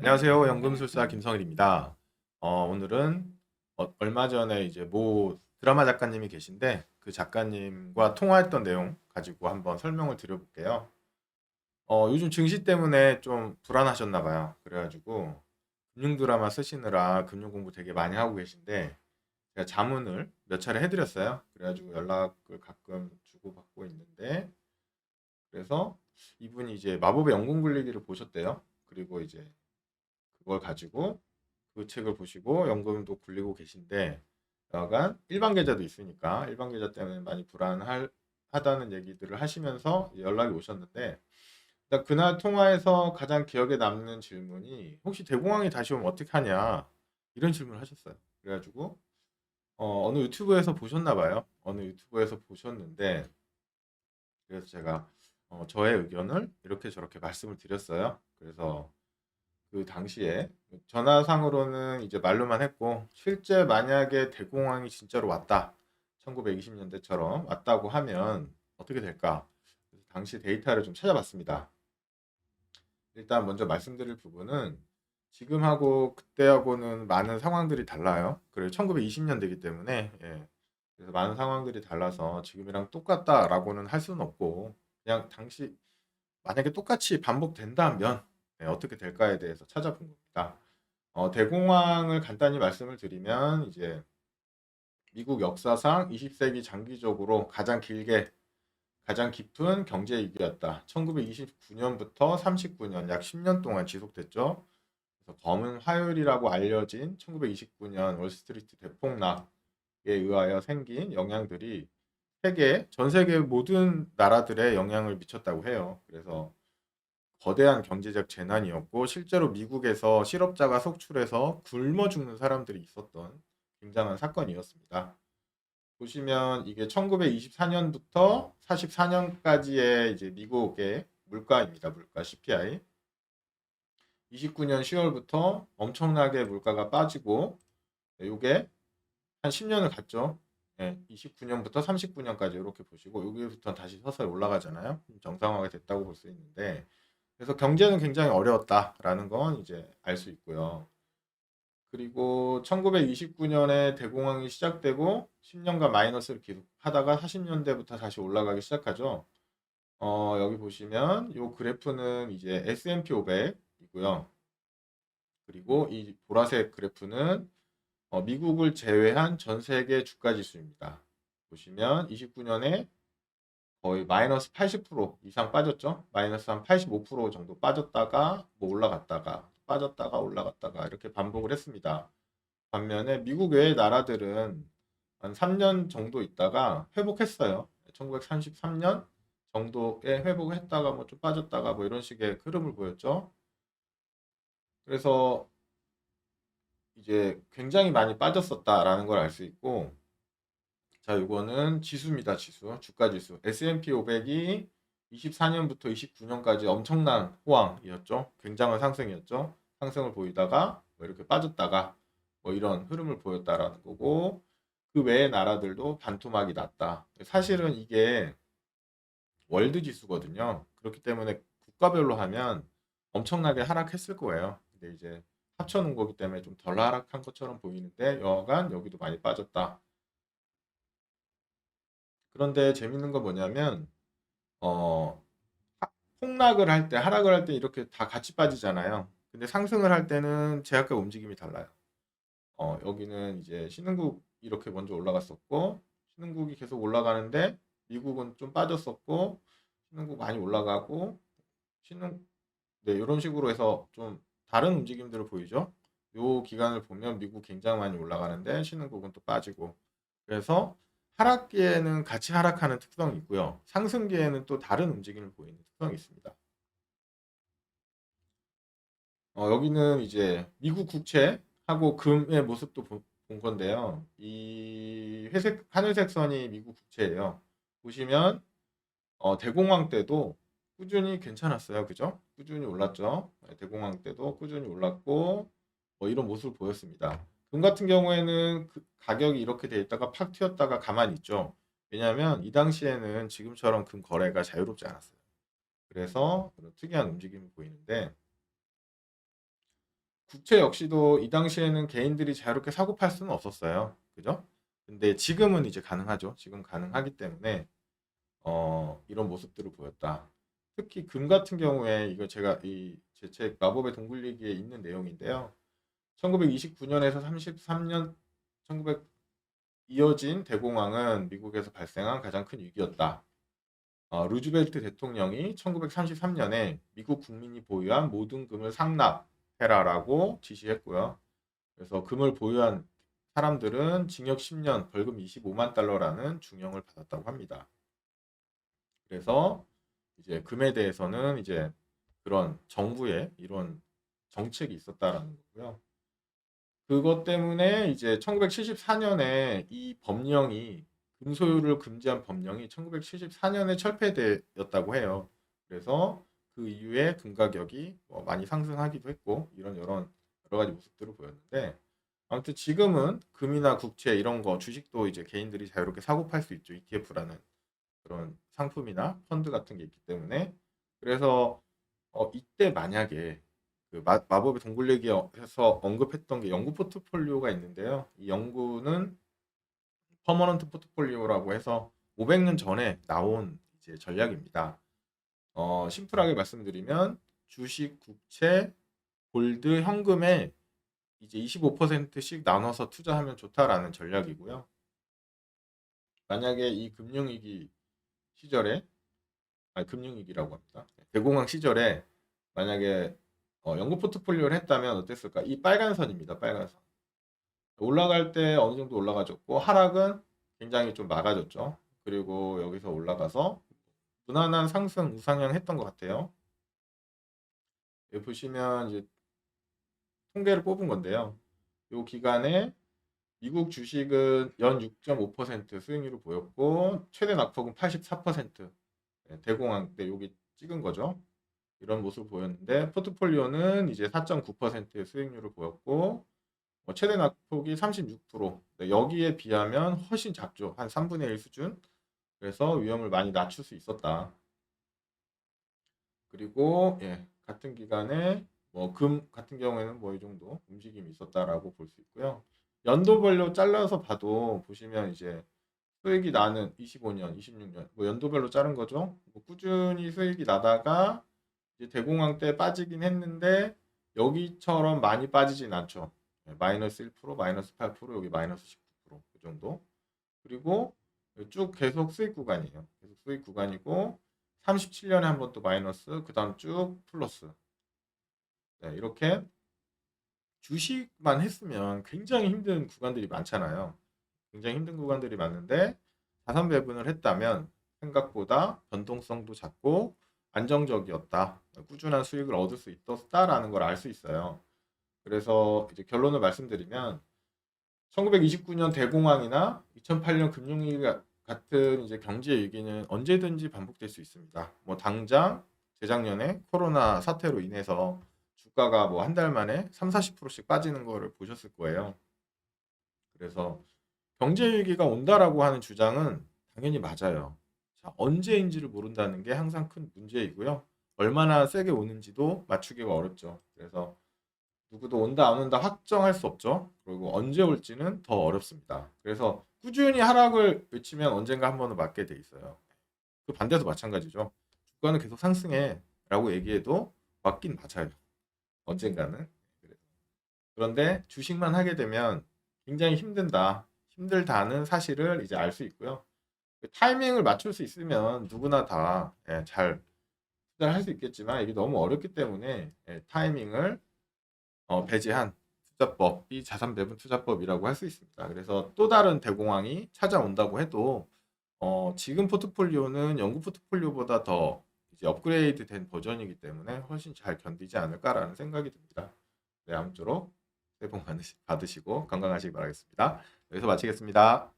안녕하세요. 연금술사 김성일입니다. 오늘은 얼마 전에 이제 모 드라마 작가님이 계신데 그 작가님과 통화했던 내용 가지고 한번 설명을 드려볼게요. 요즘 증시 때문에 좀 불안하셨나 봐요. 그래가지고 금융 드라마 쓰시느라 금융 공부 되게 많이 하고 계신데 제가 자문을 몇 차례 해드렸어요. 그래가지고 연락을 가끔 주고받고 있는데 그래서 이분이 이제 마법의 영웅 굴리기를 보셨대요. 그리고 이제 그걸 가지고 그 책을 보시고 연금도 굴리고 계신데 여하간 일반 계좌도 있으니까 일반 계좌 때문에 많이 불안하다는 얘기들을 하시면서 연락이 오셨는데 일단 그날 통화에서 가장 기억에 남는 질문이 혹시 대공황이 다시 오면 어떻게 하냐 이런 질문을 하셨어요. 그래가지고 어느 유튜브에서 보셨나 봐요. 어느 유튜브에서 보셨는데 그래서 제가 저의 의견을 이렇게 저렇게 말씀을 드렸어요. 그래서 그 당시에 전화상으로는 이제 말로만 했고 실제 만약에 대공황이 진짜로 왔다. 1920년대처럼 왔다고 하면 어떻게 될까? 그래서 당시 데이터를 좀 찾아봤습니다. 일단 먼저 말씀드릴 부분은 지금하고 그때하고는 많은 상황들이 달라요. 그리고 1920년대이기 때문에 그래서 많은 상황들이 달라서 지금이랑 똑같다라고는 할 수는 없고 그냥 당시 만약에 똑같이 반복된다면 어떻게 될까에 대해서 찾아본 겁니다. 대공황을 간단히 말씀을 드리면 이제 미국 역사상 20세기 장기적으로 가장 깊은 경제 위기였다. 1929년부터 39년 약 10년 동안 지속됐죠. 그래서 검은 화요일이라고 알려진 1929년 월스트리트 대폭락에 의하여 생긴 영향들이 전 세계 모든 나라들에 영향을 미쳤다고 해요. 그래서 거대한 경제적 재난이었고 실제로 미국에서 실업자가 속출해서 굶어 죽는 사람들이 있었던 굉장한 사건이었습니다. 보시면 이게 1924년부터 44년까지의 이제 미국의 물가입니다. 물가 CPI. 29년 10월부터 엄청나게 물가가 빠지고 이게 한 10년을 갔죠. 29년부터 39년까지 이렇게 보시고 여기부터 다시 서서히 올라가잖아요. 정상화가 됐다고 볼 수 있는데 그래서 경제는 굉장히 어려웠다라는 건 이제 알 수 있고요. 그리고 1929년에 대공황이 시작되고 10년간 마이너스를 기록하다가 40년대부터 다시 올라가기 시작하죠. 여기 보시면 이 그래프는 이제 S&P 500이고요. 그리고 이 보라색 그래프는 미국을 제외한 전 세계 주가 지수입니다. 보시면 29년에 거의 마이너스 80% 이상 빠졌죠. 마이너스 한 85% 정도 빠졌다가 뭐 올라갔다가 빠졌다가 올라갔다가 이렇게 반복을 했습니다. 반면에 미국 외의 나라들은 한 3년 정도 있다가 회복했어요. 1933년 정도에 회복을 했다가 뭐 좀 빠졌다가 뭐 이런 식의 흐름을 보였죠. 그래서 이제 굉장히 많이 빠졌었다라는 걸 알 수 있고 자, 이거는 지수입니다. 지수. 주가 지수. S&P 500이 24년부터 29년까지 엄청난 호황이었죠. 굉장한 상승이었죠. 상승을 보이다가 뭐 이렇게 빠졌다가 뭐 이런 흐름을 보였다라는 거고 그 외의 나라들도 반토막이 났다. 사실은 이게 월드 지수거든요. 그렇기 때문에 국가별로 하면 엄청나게 하락했을 거예요. 근데 이제 합쳐놓은 거기 때문에 좀 덜 하락한 것처럼 보이는데 여하간 여기도 많이 빠졌다. 그런데 재밌는 건 뭐냐면 어, 폭락을 할 때, 하락을 할 때 이렇게 다 같이 빠지잖아요. 근데 상승을 할 때는 제약각 움직임이 달라요. 여기는 이제 신흥국 이렇게 먼저 올라갔었고, 신흥국이 계속 올라가는데, 미국은 좀 빠졌었고, 신흥국 많이 올라가고, 신흥, 네, 이런 식으로 해서 좀 다른 움직임들을 보이죠. 요 기간을 보면 미국 굉장히 많이 올라가는데, 신흥국은 또 빠지고. 그래서 하락기에는 같이 하락하는 특성이 있고요. 상승기에는 또 다른 움직임을 보이는 특성이 있습니다. 여기는 이제 미국 국채하고 금의 모습도 본 건데요. 이 회색, 하늘색 선이 미국 국채예요. 보시면 대공황 때도 꾸준히 괜찮았어요. 그죠? 꾸준히 올랐죠. 대공황 때도 꾸준히 올랐고 뭐 이런 모습을 보였습니다. 금 같은 경우에는 그 가격이 이렇게 돼 있다가 팍 튀었다가 가만히 있죠. 왜냐하면 이 당시에는 지금처럼 금 거래가 자유롭지 않았어요. 그래서 그런 특이한 움직임을 보이는데 국채 역시도 이 당시에는 개인들이 자유롭게 사고 팔 수는 없었어요. 그죠? 근데 지금은 이제 가능하죠. 지금 가능하기 때문에 이런 모습들을 보였다. 특히 금 같은 경우에 이거 제가 이 제 책 마법의 동굴리기에 있는 내용인데요. 1929년에서 33년 1900 이어진 대공황은 미국에서 발생한 가장 큰 위기였다. 루즈벨트 대통령이 1933년에 미국 국민이 보유한 모든 금을 상납해라라고 지시했고요. 그래서 금을 보유한 사람들은 징역 10년, 벌금 25만 달러라는 중형을 받았다고 합니다. 그래서 이제 금에 대해서는 이제 그런 정부의 이런 정책이 있었다라는 거고요. 그것 때문에 이제 1974년에 이 법령이 금소유를 금지한 법령이 1974년에 철폐되었다고 해요. 그래서 그 이후에 금 가격이 많이 상승하기도 했고 이런 여러 가지 모습들을 보였는데 아무튼 지금은 금이나 국채 이런 거 주식도 이제 개인들이 자유롭게 사고 팔 수 있죠. ETF라는 그런 상품이나 펀드 같은 게 있기 때문에 그래서 이때 만약에 그 마법의 동굴얘기에서 언급했던 게 영구 포트폴리오가 있는데요. 이 영구는 퍼머넌트 포트폴리오라고 해서 500년 전에 나온 이제 전략입니다. 심플하게 말씀드리면 주식, 국채, 골드, 현금에 이제 25%씩 나눠서 투자하면 좋다라는 전략이고요. 만약에 이 금융위기 시절에 금융위기라고 합니다. 대공황 시절에 만약에 연구 포트폴리오를 했다면 어땠을까? 이 빨간 선입니다. 빨간 선. 올라갈 때 어느 정도 올라가졌고 하락은 굉장히 좀 막아졌죠. 그리고 여기서 올라가서 무난한 상승 우상향 했던 것 같아요. 여기 보시면 이제 통계를 뽑은 건데요. 이 기간에 미국 주식은 연 6.5% 수익률을 보였고 최대 낙폭은 84%. 대공황 때 여기 찍은 거죠. 이런 모습을 보였는데 포트폴리오는 이제 4.9%의 수익률을 보였고 최대 낙폭이 36%. 네, 여기에 비하면 훨씬 작죠. 한 3분의 1 수준. 그래서 위험을 많이 낮출 수 있었다. 그리고 같은 기간에 금 같은 경우에는 이 정도 움직임이 있었다라고 볼 수 있고요. 연도별로 잘라서 봐도 보시면 이제 수익이 나는 25년, 26년 연도별로 자른 거죠. 꾸준히 수익이 나다가 이제 대공황 때 빠지긴 했는데 여기처럼 많이 빠지진 않죠. 마이너스 1%, 마이너스 8%, 여기 마이너스 19%그 정도. 그리고 쭉 계속 수익 구간이에요. 계속 수익 구간이고 37년에 한 번 또 마이너스, 그 다음 쭉 플러스. 네, 이렇게 주식만 했으면 굉장히 힘든 구간들이 많잖아요. 굉장히 힘든 구간들이 많은데 자산 배분을 했다면 생각보다 변동성도 작고 안정적이었다. 꾸준한 수익을 얻을 수 있었다라는 걸 알 수 있어요. 그래서 이제 결론을 말씀드리면 1929년 대공황이나 2008년 금융위기 같은 이제 경제 위기는 언제든지 반복될 수 있습니다. 당장 재작년에 코로나 사태로 인해서 주가가 한 달 만에 3, 40%씩 빠지는 거를 보셨을 거예요. 그래서 경제 위기가 온다라고 하는 주장은 당연히 맞아요. 자, 언제인지를 모른다는 게 항상 큰 문제이고요. 얼마나 세게 오는지도 맞추기가 어렵죠. 그래서 누구도 온다 안 온다 확정할 수 없죠. 그리고 언제 올지는 더 어렵습니다. 그래서 꾸준히 하락을 외치면 언젠가 한 번은 맞게 돼 있어요. 그 반대도 마찬가지죠. 주가는 계속 상승해 라고 얘기해도 맞긴 맞아요. 언젠가는. 그런데 주식만 하게 되면 굉장히 힘든다. 힘들다는 사실을 이제 알 수 있고요. 타이밍을 맞출 수 있으면 누구나 다 잘 투자를 할 수 있겠지만 이게 너무 어렵기 때문에 타이밍을 배제한 투자법이 자산 배분 투자법이라고 할 수 있습니다. 그래서 또 다른 대공황이 찾아온다고 해도 지금 포트폴리오는 연구 포트폴리오보다 더 이제 업그레이드 된 버전이기 때문에 훨씬 잘 견디지 않을까라는 생각이 듭니다. 네, 아무쪼록 새해 복 받으시고 건강하시기 바라겠습니다. 여기서 마치겠습니다.